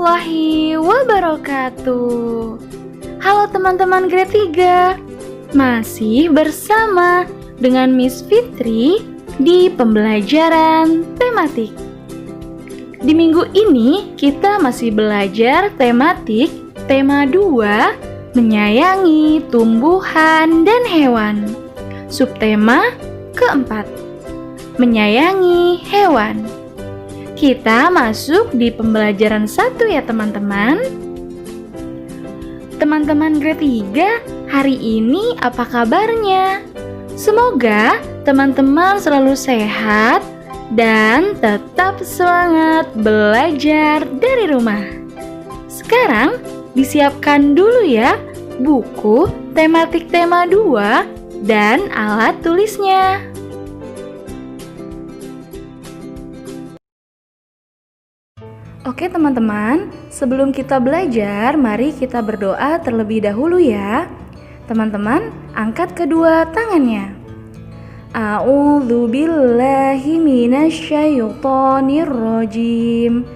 warahmatullahi wabarakatuh. Halo teman-teman grade 3. Masih bersama dengan Miss Fitri di pembelajaran tematik. Di minggu ini kita masih belajar tematik tema 2, menyayangi tumbuhan dan hewan. Subtema keempat, menyayangi hewan. Kita masuk di pembelajaran 1 ya teman-teman. Teman-teman grade 3, hari ini apa kabarnya? Semoga teman-teman selalu sehat dan tetap semangat belajar dari rumah. Sekarang disiapkan dulu ya buku tematik tema 2 dan alat tulisnya. Oke teman-teman, sebelum kita belajar, mari kita berdoa terlebih dahulu ya. Teman-teman, angkat kedua tangannya. A'udzu billahi minasyaitonir rajim.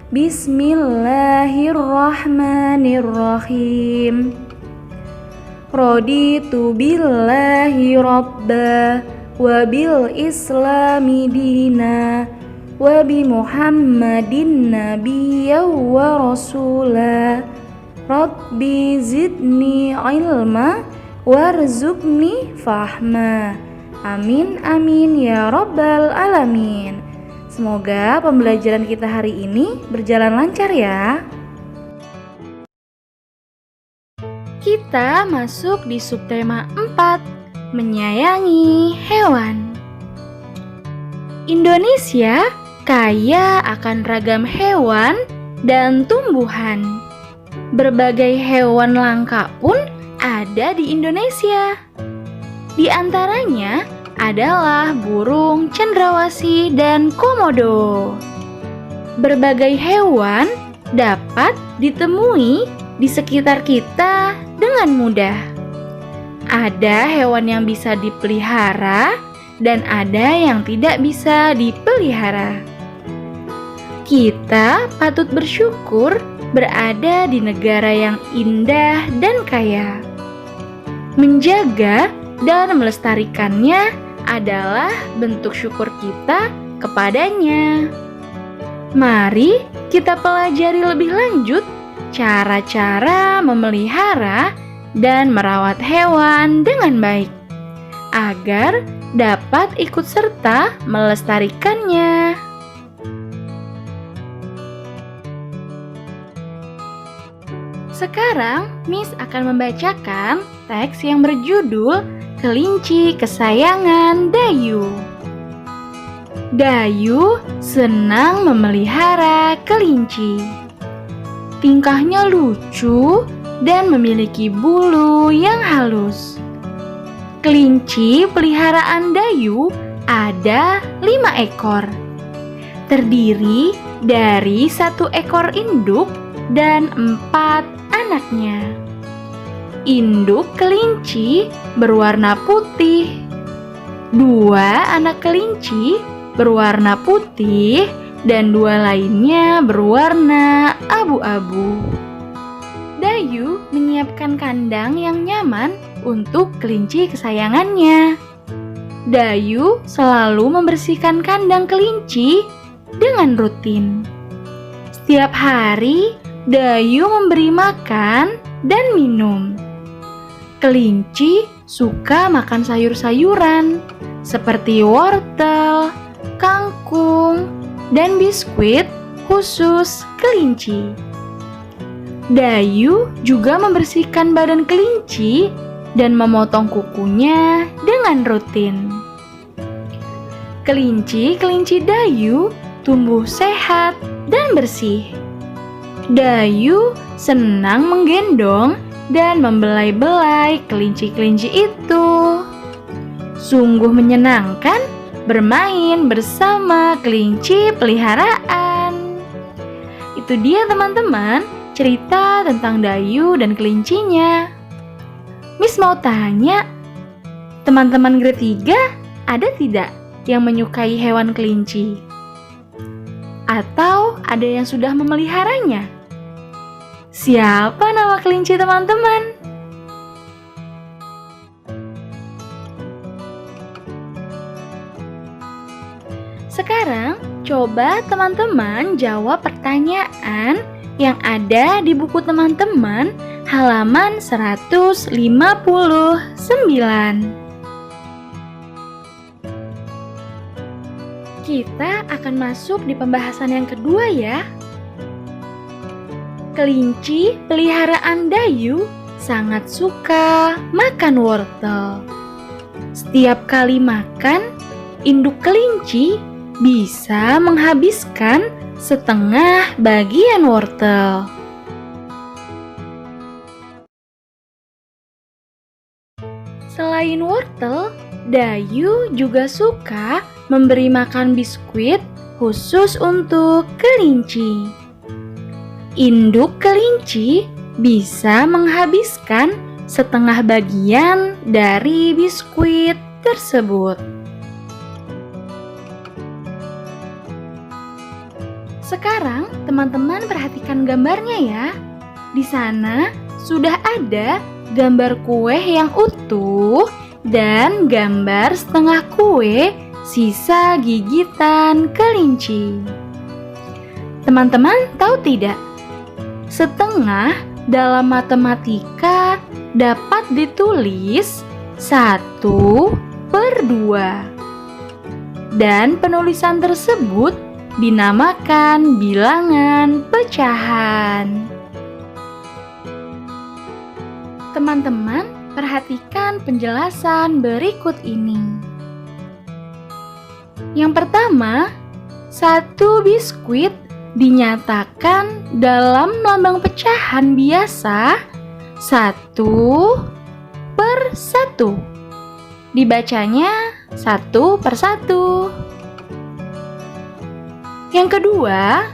Bismillahirrahmanirrahim. Raditu billahi rabba wa bil islami dina wa bi Muhammadin nabiyya wa rasula. Rabbi zidni ilma warzuqni fahma. Amin amin ya rabbal alamin. Semoga pembelajaran kita hari ini berjalan lancar ya. Kita masuk di subtema 4, menyayangi hewan. Indonesia kaya akan ragam hewan dan tumbuhan. Berbagai hewan langka pun ada di Indonesia. Di antaranya adalah burung cendrawasih dan komodo. Berbagai hewan dapat ditemui di sekitar kita dengan mudah. Ada hewan yang bisa dipelihara dan ada yang tidak bisa dipelihara. Kita patut bersyukur berada di negara yang indah dan kaya. Menjaga dan melestarikannya adalah bentuk syukur kita kepadanya. Mari kita pelajari lebih lanjut cara-cara memelihara dan merawat hewan dengan baik, agar dapat ikut serta melestarikannya. Sekarang, Miss akan membacakan teks yang berjudul Kelinci Kesayangan Dayu. Dayu senang memelihara kelinci. Tingkahnya lucu dan memiliki bulu yang halus. Kelinci peliharaan Dayu ada 5 ekor. Terdiri dari 1 ekor induk dan 4 anaknya. Induk kelinci berwarna putih. 2 anak kelinci berwarna putih dan 2 lainnya berwarna abu-abu. Dayu menyiapkan kandang yang nyaman untuk kelinci kesayangannya. Dayu selalu membersihkan kandang kelinci dengan rutin. Setiap hari, Dayu memberi makan dan minum. Kelinci suka makan sayur-sayuran seperti wortel, kangkung, dan biskuit khusus kelinci. Dayu juga membersihkan badan kelinci dan memotong kukunya dengan rutin. Kelinci-kelinci Dayu tumbuh sehat dan bersih. Dayu senang menggendong dan membelai-belai kelinci-kelinci itu. Sungguh menyenangkan bermain bersama kelinci peliharaan. Itu dia teman-teman, cerita tentang Dayu dan kelincinya. Miss mau tanya, teman-teman grade 3 ada tidak yang menyukai hewan kelinci? Atau ada yang sudah memeliharanya? Siapa nama kelinci teman-teman? Sekarang, coba teman-teman jawab pertanyaan yang ada di buku teman-teman halaman 159. Kita akan masuk di pembahasan yang kedua ya. Kelinci peliharaan Dayu sangat suka makan wortel. Setiap kali makan, induk kelinci bisa menghabiskan setengah bagian wortel. Selain wortel, Dayu juga suka memberi makan biskuit khusus untuk kelinci. Induk kelinci bisa menghabiskan setengah bagian dari biskuit tersebut. Sekarang teman-teman perhatikan gambarnya ya. Di sana sudah ada gambar kue yang utuh dan gambar setengah kue sisa gigitan kelinci. Teman-teman tahu tidak? Setengah dalam matematika dapat ditulis 1/2. Dan penulisan tersebut dinamakan bilangan pecahan. Teman-teman, perhatikan penjelasan berikut ini. Yang pertama, 1 biskuit dinyatakan dalam lambang pecahan biasa 1/1. Dibacanya 1/1. Yang kedua,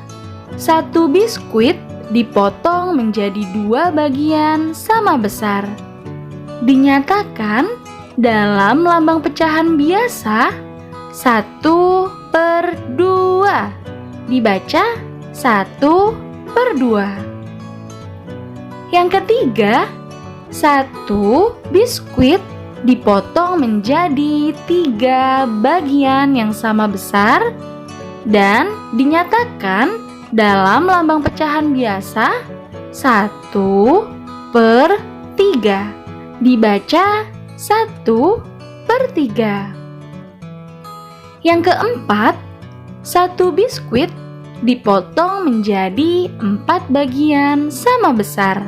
1 biskuit dipotong menjadi 2 bagian sama besar. Dinyatakan dalam lambang pecahan biasa 1/2. Dibaca 1/2. Yang ketiga, 1 biskuit dipotong menjadi 3 bagian yang sama besar dan dinyatakan dalam lambang pecahan biasa 1/3. Dibaca 1/3. Yang keempat, 1 biskuit dipotong menjadi 4 bagian sama besar.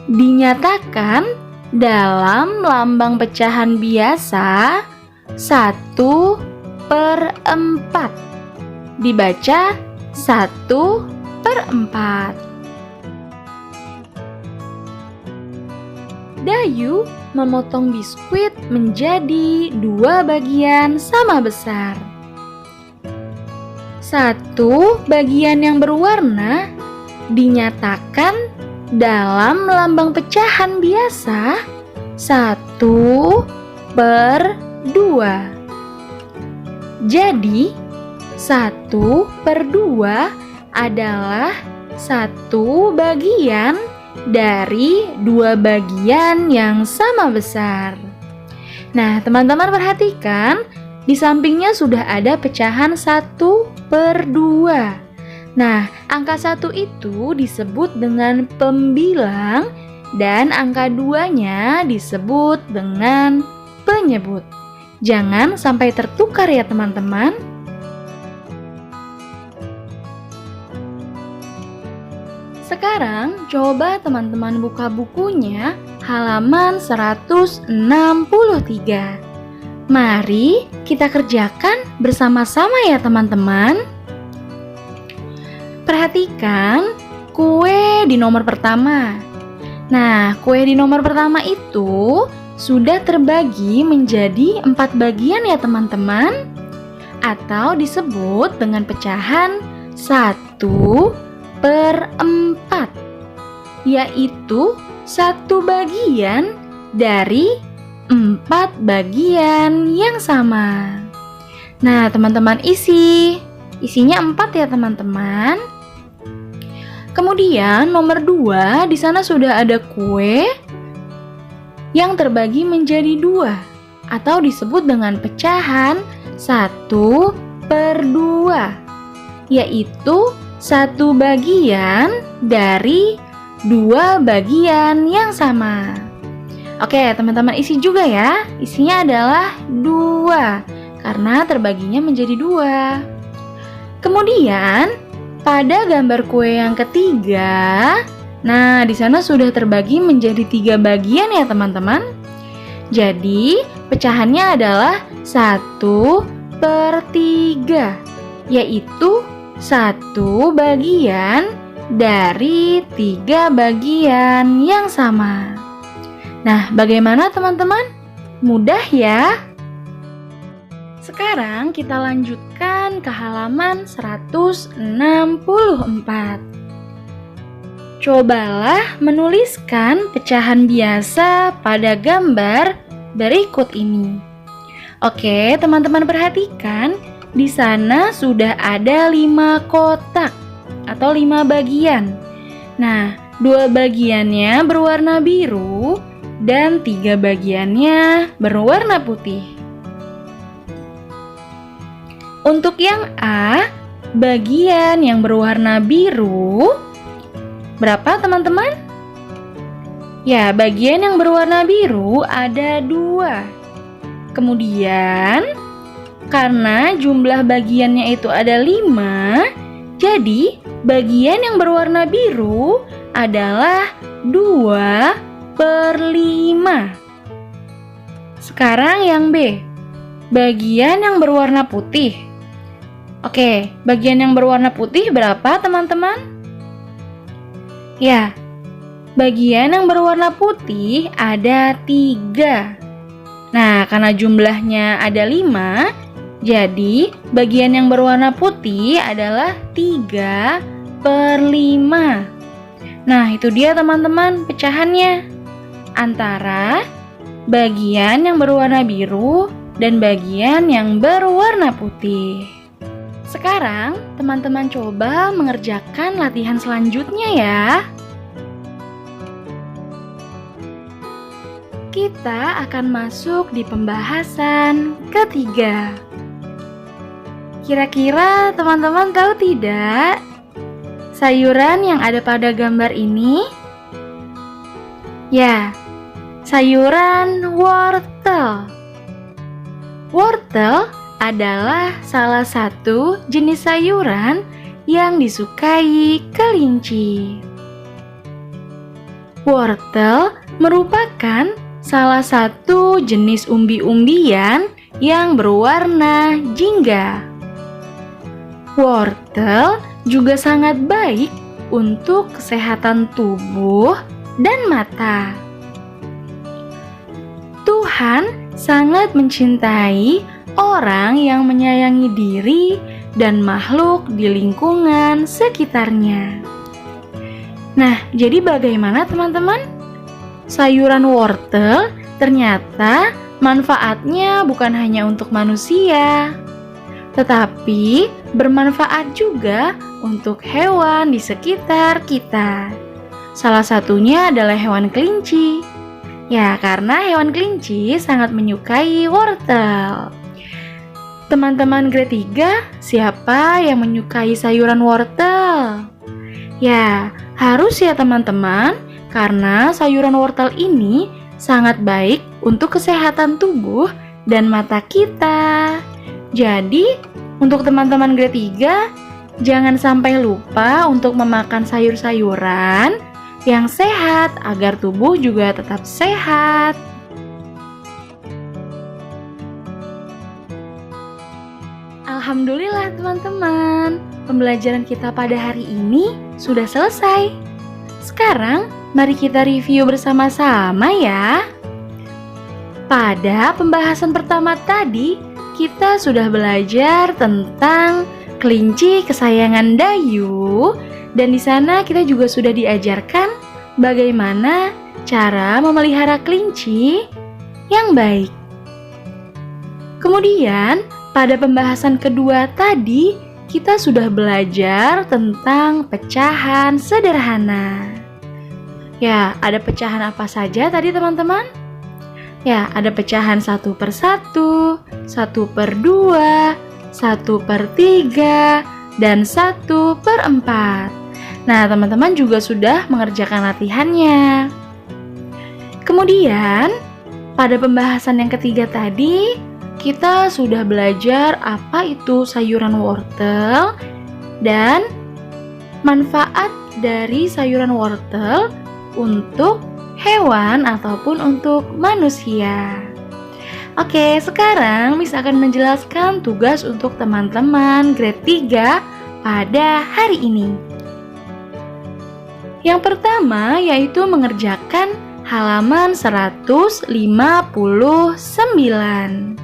Dinyatakan dalam lambang pecahan biasa 1/4. Dibaca 1/4. Dayu memotong biskuit menjadi 2 bagian sama besar. 1 bagian yang berwarna dinyatakan dalam lambang pecahan biasa 1/2. Jadi 1/2 adalah 1 bagian dari 2 bagian yang sama besar. Nah, teman-teman perhatikan, di sampingnya sudah ada pecahan 1/2. Nah, angka 1 itu disebut dengan pembilang dan angka 2-nya disebut dengan penyebut. Jangan sampai tertukar ya teman-teman. Sekarang coba teman-teman buka bukunya halaman 163. Mari kita kerjakan bersama-sama ya teman-teman. Perhatikan kue di nomor pertama. Nah, kue di nomor pertama itu sudah terbagi menjadi 4 bagian ya teman-teman, atau disebut dengan pecahan 1/4, yaitu 1 bagian dari 4 bagian yang sama. Nah, teman-teman isinya 4 ya teman-teman. Kemudian nomor 2, di sana sudah ada kue yang terbagi menjadi 2 atau disebut dengan pecahan 1/2, yaitu 1 bagian dari 2 bagian yang sama. Oke, teman-teman isi juga ya. Isinya adalah 2 karena terbaginya menjadi 2. Kemudian pada gambar kue yang ketiga, nah di sana sudah terbagi menjadi 3 bagian ya teman-teman. Jadi pecahannya adalah 1/3, yaitu 1 bagian dari 3 bagian yang sama. Nah, bagaimana teman-teman? Mudah ya? Sekarang kita lanjutkan ke halaman 164. Cobalah menuliskan pecahan biasa pada gambar berikut ini. Oke, teman-teman perhatikan, di sana sudah ada 5 kotak atau 5 bagian. Nah, 2 bagiannya berwarna biru dan 3 bagiannya berwarna putih. Untuk yang A, bagian yang berwarna biru, berapa teman-teman? Ya, bagian yang berwarna biru ada 2. Kemudian, karena jumlah bagiannya itu ada 5, jadi bagian yang berwarna biru adalah 2/5. Sekarang yang B, bagian yang berwarna putih. Oke, bagian yang berwarna putih berapa teman-teman? Ya, bagian yang berwarna putih ada 3. Nah, karena jumlahnya ada 5, jadi bagian yang berwarna putih adalah 3/5. Nah, itu dia teman-teman pecahannya antara bagian yang berwarna biru dan bagian yang berwarna putih. Sekarang, teman-teman coba mengerjakan latihan selanjutnya ya. Kita akan masuk di pembahasan ketiga. Kira-kira teman-teman tahu tidak sayuran yang ada pada gambar ini? Ya, sayuran wortel. Wortel adalah salah satu jenis sayuran yang disukai kelinci. Wortel merupakan salah satu jenis umbi-umbian yang berwarna jingga. Wortel juga sangat baik untuk kesehatan tubuh dan mata. Tuhan sangat mencintai orang yang menyayangi diri dan makhluk di lingkungan sekitarnya. Nah, jadi bagaimana teman-teman? Sayuran wortel ternyata manfaatnya bukan hanya untuk manusia, tetapi bermanfaat juga untuk hewan di sekitar kita. Salah satunya adalah hewan kelinci. Ya, karena hewan kelinci sangat menyukai wortel. Teman-teman grade 3, siapa yang menyukai sayuran wortel? Ya, harus ya teman-teman, karena sayuran wortel ini sangat baik untuk kesehatan tubuh dan mata kita. Jadi, untuk teman-teman grade 3, jangan sampai lupa untuk memakan sayur-sayuran yang sehat agar tubuh juga tetap sehat. Alhamdulillah teman-teman, pembelajaran kita pada hari ini sudah selesai. Sekarang mari kita review bersama-sama ya. Pada pembahasan pertama tadi, kita sudah belajar tentang kelinci kesayangan Dayu, dan di sana kita juga sudah diajarkan bagaimana cara memelihara kelinci yang baik. Kemudian, pada pembahasan kedua tadi, kita sudah belajar tentang pecahan sederhana. Ya, ada pecahan apa saja tadi teman-teman? Ya, ada pecahan 1/1, 1/2, 1/3, dan 1/4. Nah, teman-teman juga sudah mengerjakan latihannya. Kemudian, pada pembahasan yang ketiga tadi, kita sudah belajar apa itu sayuran wortel dan manfaat dari sayuran wortel untuk hewan ataupun untuk manusia. Oke, sekarang Miss akan menjelaskan tugas untuk teman-teman grade 3 pada hari ini. Yang pertama yaitu mengerjakan halaman 159.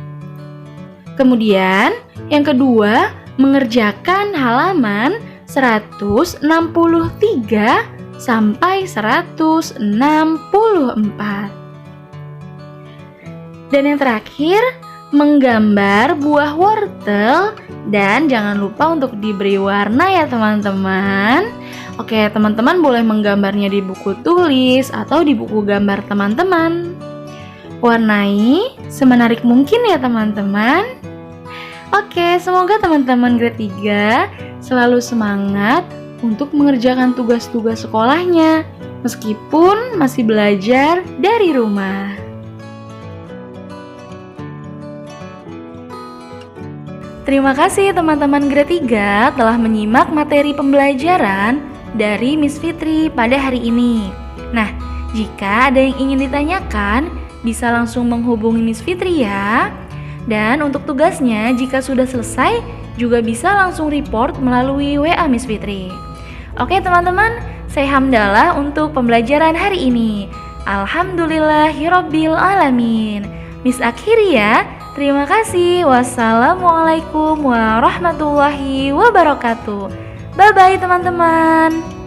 Kemudian, yang kedua mengerjakan halaman 163 sampai 164. Dan yang terakhir, menggambar buah wortel dan jangan lupa untuk diberi warna ya teman-teman. Oke, teman-teman boleh menggambarnya di buku tulis atau di buku gambar teman-teman. Warnai semenarik mungkin ya teman-teman. Oke, semoga teman-teman grade 3 selalu semangat untuk mengerjakan tugas-tugas sekolahnya meskipun masih belajar dari rumah. Terima kasih teman-teman grade 3 telah menyimak materi pembelajaran dari Miss Fitri pada hari ini. Nah, jika ada yang ingin ditanyakan, bisa langsung menghubungi Miss Fitri ya. Dan untuk tugasnya, jika sudah selesai, juga bisa langsung report melalui WA Miss Fitri. Oke teman-teman, saya hamdalah untuk pembelajaran hari ini. Alhamdulillahirabbil alamin. Miss akhiri ya. Terima kasih. Wassalamualaikum warahmatullahi wabarakatuh. Bye-bye teman-teman.